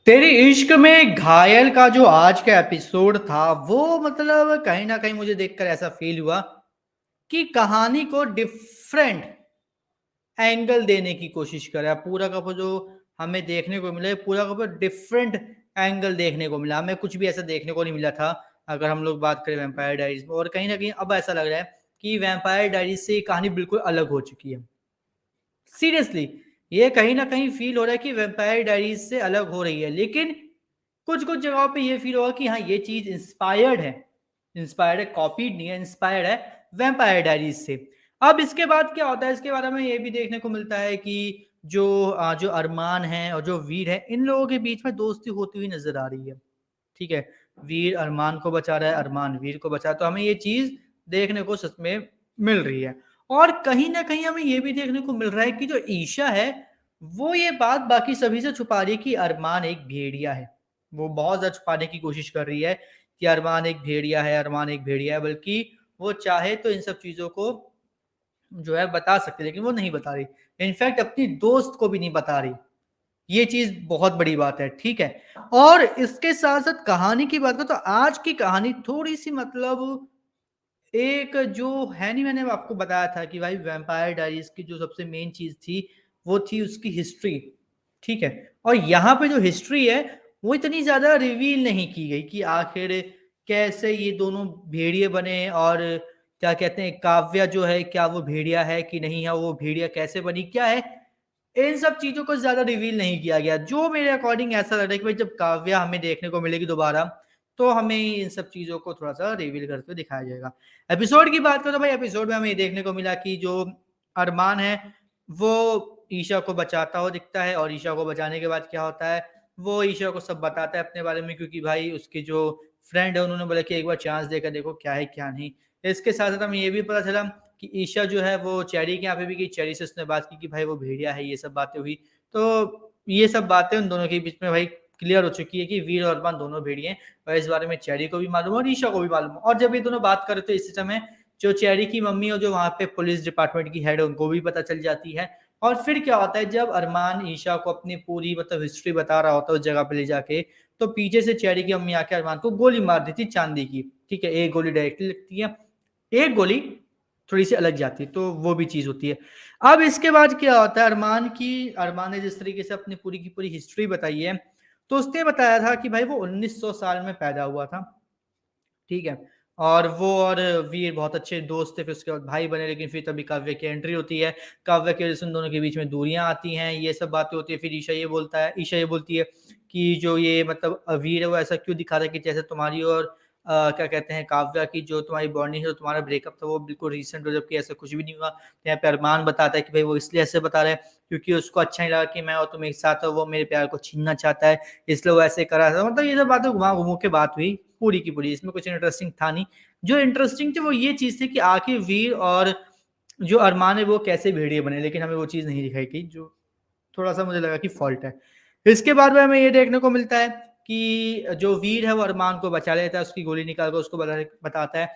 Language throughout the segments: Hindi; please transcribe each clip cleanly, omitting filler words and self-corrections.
तेरी इश्क में घायल का जो आज का एपिसोड था वो मतलब कहीं न कहीं मुझे देखकर ऐसा फ़ील हुआ कि कहानी को डिफरेंट एंगल देने की कोशिश करा है। पूरा का पूरा जो हमें देखने को मिला है, पूरा का पूरा डिफरेंट एंगल देखने को मिला। हमें कुछ भी ऐसा देखने को नहीं मिला था, अगर हम लोग बात करें वैम्पायर डायरीज़ में और कहीं न कहीं अब ऐसा लग रहा है कि वैम्पायर डायरीज़ से ये कहानी बिल्कुल अलग हो चुकी है। सीरियसली, ये कहीं न कहीं फ़ील हो रहा है कि वैम्पायर डायरीज़ से अलग हो रही है, लेकिन कुछ-कुछ जगहों पे ये फ़ील होगा कि हाँ, ये चीज़ इंस्पायर्ड है, कॉपीड नहीं है, इंस्पायर्ड है वैम्पायर डायरीज़ से। अब इसके बाद क्या होता है, इसके बाद हमें ये भी देखने को मिलता है कि जो अरमान है और जो वीर है, इन लोगों के बीच में दोस्ती होती हुई नज़र आ रही है। ठीक है? वीर अरमान को बचा रहा है, अरमान वीर को बचा रहा है, तो हमें ये चीज़ देखने को सच में मिल रही है। और कहीं न कहीं हमें ये भी देखने को मिल रहा है कि जो ईशा है, वो ये बात बाकी सभी से छुपा रही है कि अरमान एक भेड़िया है। वो बहुत ज़्यादा छुपाने की कोशिश कर रही है कि अरमान एक भेड़िया है, अरमान एक भेड़िया है, बल्कि वो चाहे तो इन सब चीज़ों को जो है बता सकती है, लेकिन वो नहीं बता रही। इनफैक्ट अपनी दोस्त को भी नहीं बता रही। ये चीज़ बहुत बड़ी बात है, ठीक है? और इसके साथ-साथ कहानी की बात करूँ तो आज की कहानी थोड़ी-सी मतलब एक जो है नहीं मैंने आपको बताया था कि भाई वैम्पायर डायरीज़ की जो सबसे मेन चीज़ थी, वो थी उसकी हिस्ट्री, ठीक है? और यहाँ पे जो हिस्ट्री है, वो इतनी ज़्यादा रिवील नहीं की गई कि आखिर कैसे ये दोनों भेड़िए बने और क्या कहते हैं काव्या जो है, क्या वो भेड़िया है कि नहीं है? वो भेड़िया कैसे बनी, क्या है? इन सब चीज़ों को ज़्यादा रिवील नहीं किया गया। जो मेरे अकॉर्डिंग ऐसा लग रहा है कि भाई जब काव्या हमें देखने को मिलेगी दोबारा, तो हमें इन सब चीज़ों को थोड़ा-सा रिवील करते हुए दिखाया जाएगा। एपिसोड की बात करूँ तो भाई एपिसोड में हमें ये देखने को मिला कि जो अरमान है, वो ईशा को बचाता हुआ दिखता है और ईशा को बचाने के बाद क्या होता है, वो ईशा को सब बताता है अपने बारे में क्योंकि भाई उसके जो फ्रेंड है उन्होंने बोला कि एक बार चांस देकर देखो क्या है क्या नहीं। इसके साथ-साथ हमें ये भी पता चला कि ईशा जो है वो चेरी के यहाँ पे भी गई, चेरी से उसने बात की कि भाई वो भेड़िया है, ये सब बातें हुई। तो ये सब बातें उन दोनों के बीच में भाई क्लियर हो चुकी है कि वीर और अरमान दोनों भेड़िए हैं और इस बारे में चेरी को भी मालूम है और ईशा को भी मालूम है। और जब ये दोनों बात कर रहे थे इसी समय जो चेरी की मम्मी और जो वहाँ पे पुलिस डिपार्टमेंट की हेड है उनको भी पता चल जाती है। और फिर क्या होता है जब अरमान ईशा को अपनी पूरी मतलब हिस्ट्री बता रहा होता है उस जगह पे ले जाके, तो पीछे से चेरी की मम्मी आके अरमान को गोली मार देती है चाँदी की। ठीक है? एक गोली डायरेक्टली लगती है, एक गोली थोड़ी-सी अलग जाती है, तो वो भी चीज़ होती है। अब इसके बाद क्या होता है अरमान ने जिस तरीके से अपनी पूरी की पूरी हिस्ट्री बताई है, तो उसने बताया था कि भाई वो 1900 साल में पैदा हुआ था, ठीक है? और वो और वीर बहुत अच्छे दोस्त थे, फिर उसके बाद भाई बने, लेकिन फिर तभी काव्या की एंट्री होती है। काव्या की वजह से उन दोनों के बीच में दूरियाँ आती हैं, ये सब बातें होती हैं। फिर ईशा ये बोलती है कि जो ये मतलब वीर है, वो ऐसा क्यों दिखा रहा है कि जैसे तुम्हारी और क्या कहते हैं काव्या की जो तुम्हारी बॉन्डिंग है, जो तुम्हारा ब्रेकअप था, वो बिल्कुल रीसेंट हो, जबकि ऐसा कुछ भी नहीं हुआ। यहाँ पे अरमान बताता है कि भई वो इसलिए ऐसे बता रहा है, क्योंकि उसको अच्छा नहीं लगा कि मैं और तुम एक साथ हो, वो मेरे प्यार को छीनना चाहता है, इसलिए वो ऐसे कर रहा था। मतलब ये सब बातें घुमा-घुमू के बात हुई, पूरी की पूरी। इसमें कुछ इंटरेस्टिंग था नहीं। जो इंटरेस्टिंग थी वो ये चीज़ थी कि आखिर वीर और जो अरमान है वो कैसे भेड़िए बने, लेकिन हमें वो चीज़ नहीं दिखाई गई, जो थोड़ा-सा मुझे लगा कि फ़ॉल्ट है। इसके बाद में हमें ये देखने को मिलता है कि जो वीर है वो अरमान को बचा लेता है, उसकी गोली निकाल कर उसको बताता है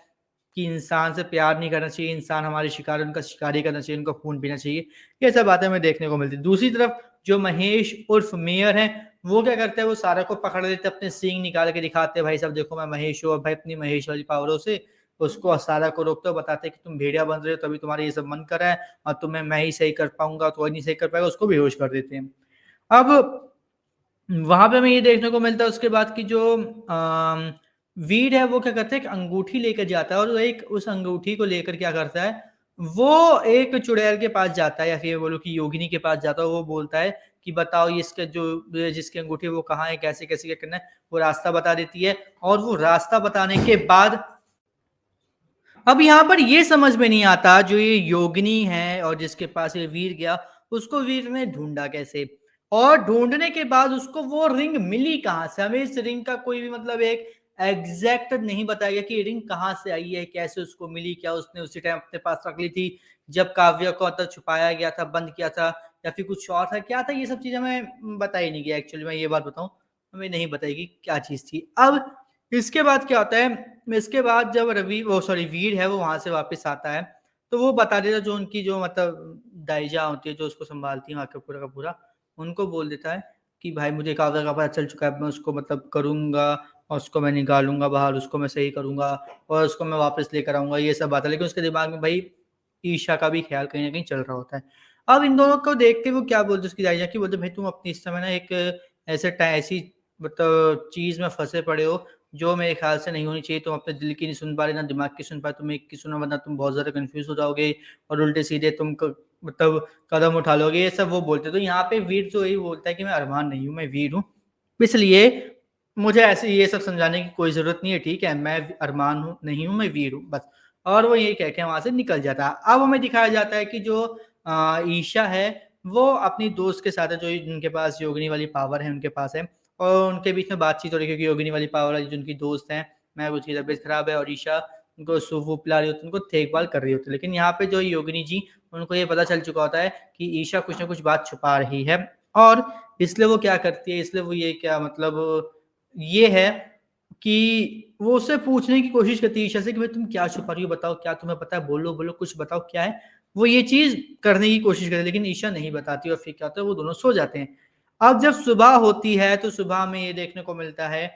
कि इंसान से प्यार नहीं करना चाहिए, इंसान हमारे शिकार है, उनका शिकार ही करना चाहिए, उनका खून पीना चाहिए। ये सब बातें हमें देखने को मिलती हैं। दूसरी तरफ जो महेश उर्फ मेयर है, वो क्या करता है, वो सारा को पकड़ लेते हैं, अपने सींग निकाल के दिखाते हैं, भाई साहब देखो मैं महेश हूँ और भाई अपनी महेश वाली पावरों से उसको सारा को रोकते हुए बताते हैं कि तुम भेड़िया बन रहे हो तभी तुम्हारा ये सब मन कर रहा है और तुम्हें मैं ही सही कर पाऊँगा, कोई नहीं सही कर पाएगा, उसको बेहोश कर देते हैं। अब वहाँ पे हमें ये देखने को मिलता है उसके बाद कि जो वीर है वो क्या करता है एक अंगूठी लेकर जाता है और वो एक उस अंगूठी को लेकर क्या करता है, वो एक चुड़ैल के पास जाता है या फिर बोलो कि योगिनी के पास जाता है, वो बोलता है कि बताओ ये इसका जो ये जिसकी अंगूठी है वो कहाँ है, कैसे-कैसे क्या करना है, वो रास्ता बता देती है और वो रास्ता बताने के बाद अब यहाँ पर ये समझ में नहीं आता जो ये योगिनी है और जिसके पास ये वीर गया, उसको वीर ने ढूँढा कैसे? और ढूँढने के बाद उसको वो रिंग मिली कहाँ से? हमें इस रिंग का कोई भी मतलब एक एग्ज़ैक्ट नहीं बताया गया कि ये रिंग कहाँ से आई है? कैसे उसको मिली? क्या उसने उसी टाइम अपने पास रख ली थी, जब काव्या को अंदर छुपाया गया था, बंद किया था या फिर कुछ और था? क्या था? ये सब चीज़ें हमें बताई नहीं गया एक्चुअली मैं ये बात बताऊँ, हमें नहीं बताई कि क्या चीज़ थी। अब इसके बाद क्या होता है, इसके बाद जब वीर है वो वहाँ से वापस आता है, तो वो बता देता है जो उनकी जो मतलब दाइजा होती है जो उसको सँभालती है वहाँ का पूरा, उनको बोल देता है कि भाई मुझे काव्या का पता चल चुका है, मैं उसको मतलब करूँगा और उसको मैं निकालूँगा बाहर, उसको मैं सही करूँगा और उसको मैं वापस लेकर आऊँगा, ये सब बात है। लेकिन उसके दिमाग में भाई ईशा का भी ख़्याल कहीं न कहीं चल रहा होता है। अब इन दोनों को देख के वो क्या बोलते हैं उसकी दाई जाके बोलते हैं, "भाई तुम अपनी इस समय ना एक ऐसी मतलब चीज़ में फँसे पड़े हो, जो मेरे ख़्याल से नहीं होनी चाहिए। तुम अपने दिल की नहीं सुन पा रहे, ना दिमाग की सुन पा रहे, तुम एक की सुनो वरना तुम बहुत ज़्यादा कन्फ्यूज़ हो जाओगे और उल्टे-सीधे तुम क मतलब कदम उठा लोगे।" ये सब वो बोलते हैं। तो यहाँ पे वीर तो यही बोलता है कि मैं अरमान नहीं हूँ, मैं वीर हूँ। इसलिए मुझे ऐसे ये सब समझाने की कोई ज़रूरत नहीं है, ठीक है? मैं अरमान हूँ नहीं हूँ, मैं वीर हूँ, बस। और वो यही कह के वहाँ से निकल जाता है। अब हमें दिखाया जाता है कि जो ईशा है, वो अपनी दोस्त के साथ है, जो जिनके पास योगिनी वाली पावर है, उनके पास है और उनके बीच में बातचीत हो रही है क्योंकि योगिनी वाली पावर वाली जो उनकी दोस्त हैं, मैं उसकी तबीयत खराब है और ईशा उनको सूप-वूप पिला रही होती है, उनको देखभाल कर रही होती है। लेकिन यहाँ पे जो योगिनी जी, उनको ये पता चल चुका होता है कि ईशा कुछ न कुछ बात छुपा रही है और इसलिए वो क्या करती है, इसलिए वो ये क्या मतलब ये है कि वो उससे पूछने की कोशिश करती है ईशा से कि भाई तुम क्या छुपा रही हो? बताओ, क्या तुम्हें पता है? बोलो, बोलो, कुछ बताओ क्या है? वो ये चीज़ करने की कोशिश करती है, लेकिन ईशा नहीं बताती और फिर क्या होता है, वो दोनों सो जाते हैं। अब जब सुबह होती है, तो सुबह में ये देखने को मिलता है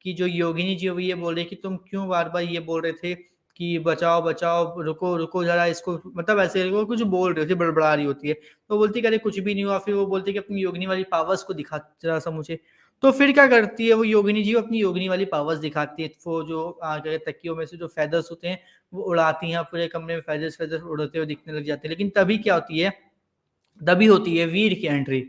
कि जो योगिनी जी है, वो ये बोल रही है कि तुम क्यों बार-बार ये बोल रहे थे कि बचाओ, बचाओ, रुको, रुको ज़रा इसको मतलब ऐसे वो कुछ बोल रही होती है, बड़बड़ा रही होती है। तो बोलती है कि अरे कुछ भी नहीं हुआ, फिर वो बोलती है कि अपनी योगिनी वाली पावर्स को दिखा ज़रा-सा मुझे। तो फिर क्या करती है वो योगिनी जी, अपनी योगिनी वाली पावर्स दिखाती है। वो जो क्या कहते हैं तकियों में से जो फेदर्स होते हैं, वो उड़ाती हैं, पूरे कमरे में फेदर्स-फेदर्स उड़ते हुए दिखने लग जाते हैं। लेकिन तभी क्या होती है, तभी होती है वीर की एंट्री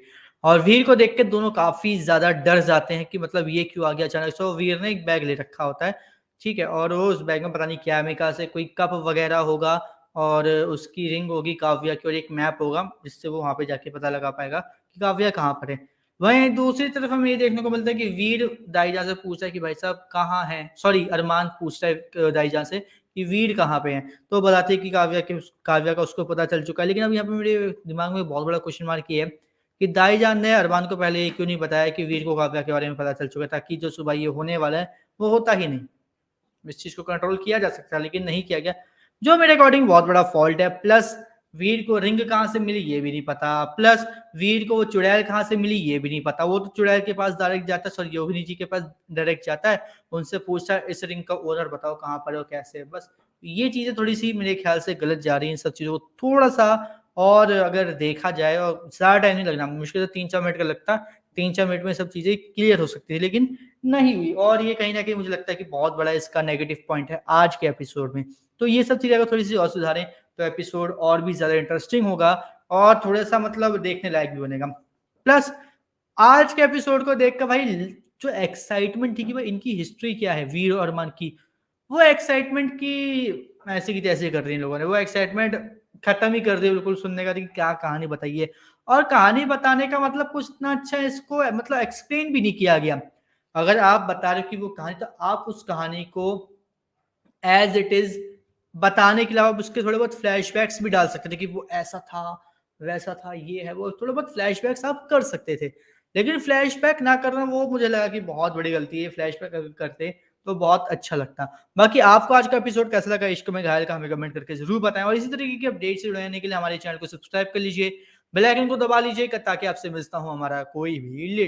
और वीर को देख के दोनों काफ़ी ज़्यादा डर जाते हैं कि मतलब ये क्यों आ गया अचानक से। और वीर ने एक बैग ले रखा होता है, ठीक है? और वो उस बैग में पता नहीं क्या अमेरिका से कोई कप वगैरह होगा और उसकी रिंग होगी काव्या की और एक मैप होगा, जिससे वो वहाँ पे जाके पता लगा पाएगा कि काव्या कहाँ पर है। वहीं दूसरी तरफ हमें ये देखने को मिलता है कि वीर दाईजान से पूछता है कि भाई साहब कहाँ हैं? सॉरी अरमान पूछता है दाईजान से कि वीर कहाँ पे हैं? तो बताते हैं कि काव्या का उसको पता चल चुका है। लेकिन अब यहाँ पे मेरे दिमाग में बहुत बड़ा क्वेश्चन मार्क ये है कि दाईजान ने अरमान को पहले ये क्यों नहीं बताया कि वीर को काव्या के बारे में पता चल चुका है, ताकि जो सुबह ये होने वाला है, वो होता ही नहीं। इस चीज़ को कंट्रोल किया जा सकता है, लेकिन नहीं किया गया, जो मेरे अकॉर्डिंग बहुत बड़ा फ़ॉल्ट है। प्लस वीर को रिंग कहाँ से मिली, ये भी नहीं पता। प्लस वीर को वो चुड़ैल कहाँ से मिली, ये भी नहीं पता। वो तो चुड़ैल के पास डायरेक्ट जाता है, सॉरी योगिनी जी के पास डायरेक्ट जाता है, उनसे पूछता है, "इस रिंग का ओनर बताओ कहाँ पर है और कैसे है?" बस ये चीज़ें थोड़ी-सी मेरे ख़्याल से गलत जा रही हैं। इन सब चीज़ों को थोड़ा-सा और अगर देखा जाए और ज़्यादा टाइम नहीं लगना, मुश्किल से 3-4 मिनट का लगता। 3-4 मिनट में सब चीज़ें क्लियर हो सकती थी, लेकिन नहीं हुई और ये कहीं न कहीं मुझे लगता है कि बहुत बड़ा इसका नेगेटिव पॉइंट है आज के एपिसोड में। तो ये सब चीज़ें अगर थोड़ी-सी और सुधारें, तो एपिसोड और भी ज़्यादा इंटरेस्टिंग होगा और थोड़ा-सा मतलब देखने लायक भी बनेगा। प्लस आज के एपिसोड को देखकर भाई जो एक्साइटमेंट थी कि भाई इनकी हिस्ट्री क्या है वीर और अरमान की, वो एक्साइटमेंट की ऐसे की तैसे कर दी इन लोगों ने। वो एक्साइटमेंट खत्म ही कर दी बिल्कुल सुनने का कि क्या कहानी बताइए और कहानी बताने का मतलब कुछ इतना अच्छा इसको मतलब एक्सप्लेन भी नहीं किया गया। अगर आप बता रहे हो कि वो कहानी, तो आप उस कहानी को एज़ इट इज़ बताने के अलावा उसके थोड़े बहुत फ्लैशबैक्स भी डाल सकते थे कि वो ऐसा था, वैसा था, ये है, वो थोड़े बहुत फ्लैशबैक्स आप कर सकते थे। लेकिन फ्लैशबैक ना करना वो मुझे लगा कि बहुत बड़ी गलती है, फ्लैशबैक अगर करते तो बहुत अच्छा लगता। बाकी आपको आज का एपिसोड कैसा लगा? इश्क में घायल का हमें कमेंट करके ज़रूर बताएँ और इसी तरीके की अपडेट से जुड़े रहने के लिए हमारे चैनल को सब्सक्राइब कर लीजिए, बेल आइकन को दबा लीजिए ताकि आपसे मिलता हूँ हमारा कोई भी लेटेस्ट